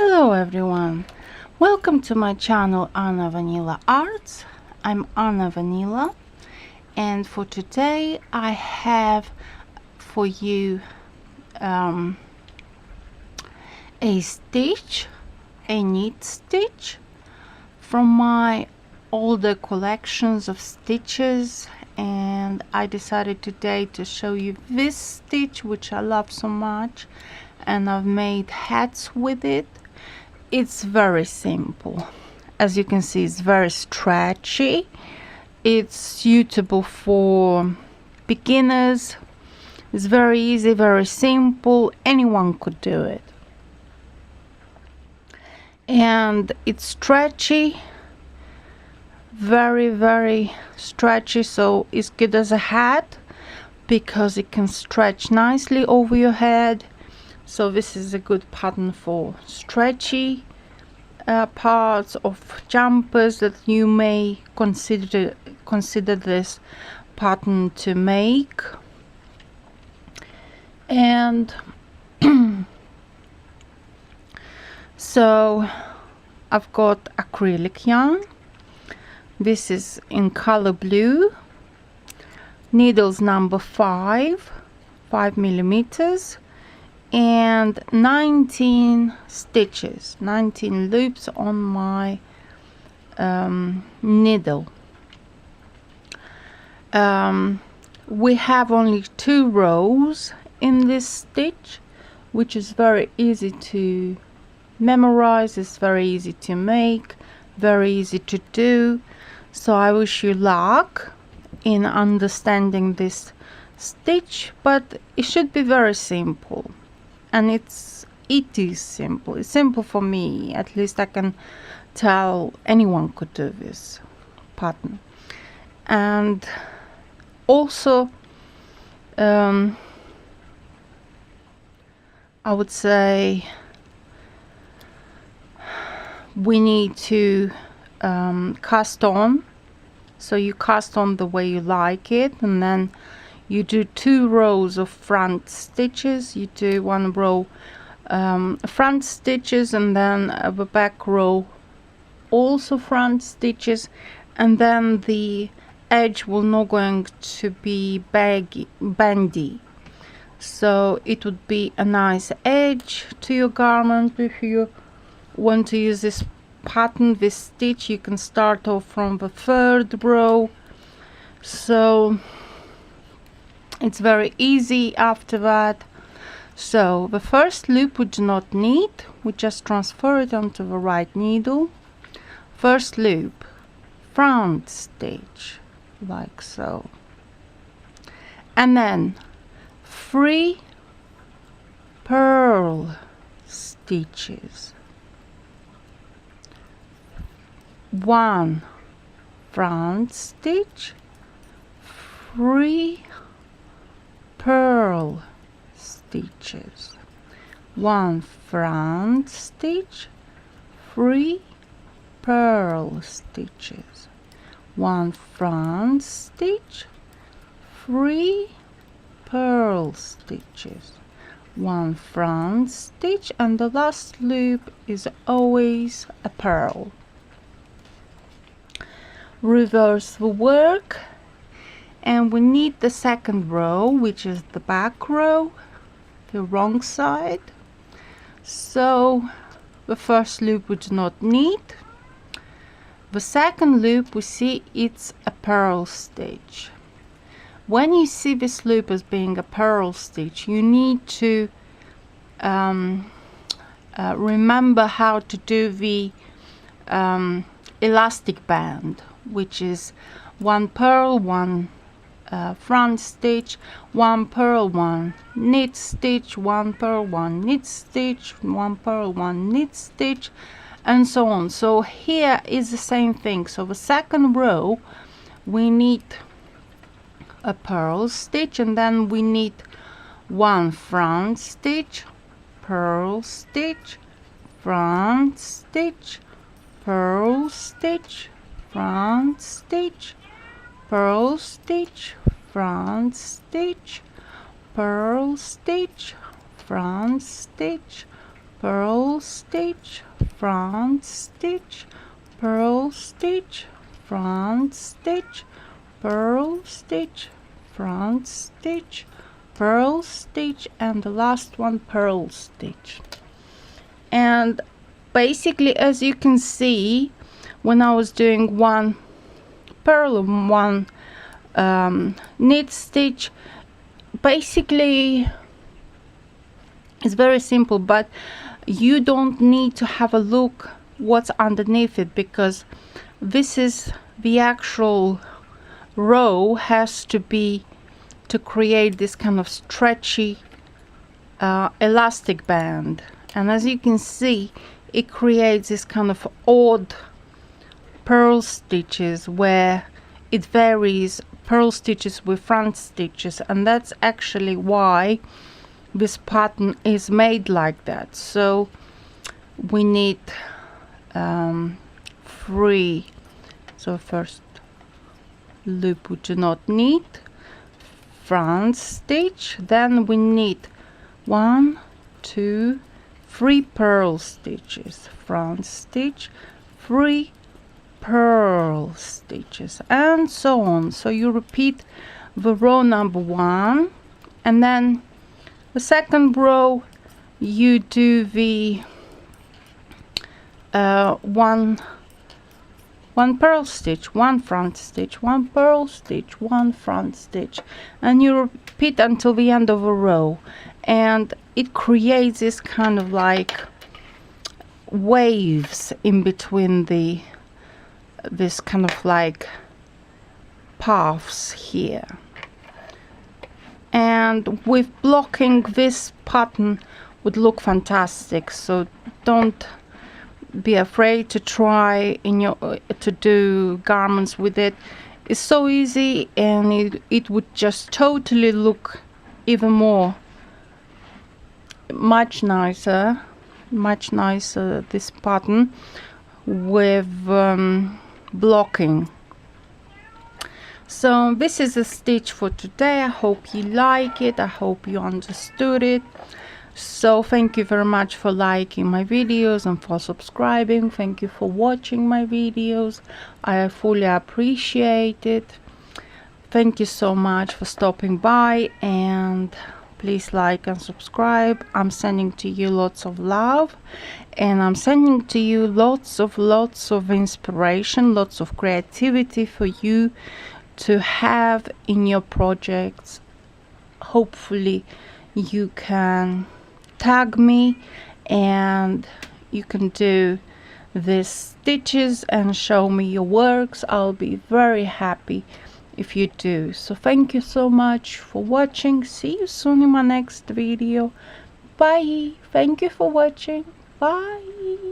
Hello everyone, welcome to my channel Anna Vanila Arts. I'm Anna Vanila, and for today I have for you a stitch, a knit stitch from my older collections of stitches, and I decided today to show you this stitch which I love so much, and I've made hats with it. It's very simple. As you can see, it's very stretchy. It's suitable for beginners. It's very easy, very simple. Anyone could do it. And it's stretchy, very stretchy, so it's good as a hat because it can stretch nicely over your head. So this is a good pattern for stretchy parts of jumpers that you may consider this pattern to make. And so I've got acrylic yarn. This is in color blue, needles number 5 millimeters, and 19 stitches, 19 loops on my needle. We have only 2 rows in this stitch, which is very easy to memorize. It's very easy to make, very easy to do. So I wish you luck in understanding this stitch, but it should be very simple. And it is simple. It's simple for me. At least I can tell anyone could do this pattern. And also I would say we need to cast on. So you cast on the way you like it, and then you do 2 rows of front stitches. You do 1 row front stitches, and then the back row also front stitches, and then the edge will not going to be bendy, so it would be a nice edge to your garment. If you want to use this pattern, this stitch, you can start off from the 3rd row, so it's very easy after that. So the first loop we do not need, we just transfer it onto the right needle. First loop, front stitch, like so, and then 3 purl stitches, 1 front stitch, 3 purl stitches, 1 front stitch, 3 purl stitches, 1 front stitch, 3 purl stitches, 1 front stitch, and the last loop is always a purl. Reverse the work, and we need the 2nd row, which is the back row, the wrong side. So the first loop we do not need. The 2nd loop, we see it's a purl stitch. When you see this loop as being a purl stitch, you need to remember how to do the elastic band, which is 1 purl, 1 front stitch, 1 purl, 1 knit stitch, 1 purl, 1 knit stitch, 1 purl, 1 knit stitch, and so on. So here is the same thing. So the 2nd row we need a purl stitch, and then we need 1 front stitch, purl stitch, front stitch, purl stitch, front stitch, purl stitch, front stitch, purl stitch, front stitch, purl stitch, front stitch, purl stitch, front stitch, purl stitch, front stitch, purl stitch, and the last one purl stitch. And basically, as you can see, when I was doing one purl and one knit stitch, basically it's very simple, but you don't need to have a look what's underneath it, because this is the actual row has to be to create this kind of stretchy elastic band. And as you can see, it creates this kind of odd purl stitches where it varies, purl stitches with front stitches, and that's actually why this pattern is made like that. So we need 3. So first loop we do not need, front stitch, then we need 1, 2, 3 purl stitches, front stitch, 3 purl stitches, and so on. So you repeat the row number 1, and then the second row you do the one purl stitch, 1 front stitch, 1 purl stitch, 1 front stitch, and you repeat until the end of a row, and it creates this kind of like waves in between this kind of like paths here. And with blocking, this pattern would look fantastic, so don't be afraid to try to do garments with it. It's so easy, and it would just totally look even more much nicer, this pattern with blocking. So this is a stitch for today. I hope you like it, I hope you understood it. So thank you very much for liking my videos and for subscribing. Thank you for watching my videos, I fully appreciate it. Thank you so much for stopping by, and please like and subscribe. I'm sending to you lots of love, and I'm sending to you lots of inspiration, lots of creativity for you to have in your projects. Hopefully you can tag me and you can do these stitches and show me your works. I'll be very happy if you do. So thank you so much for watching. See you soon in my next video. Bye. Thank you for watching. Bye.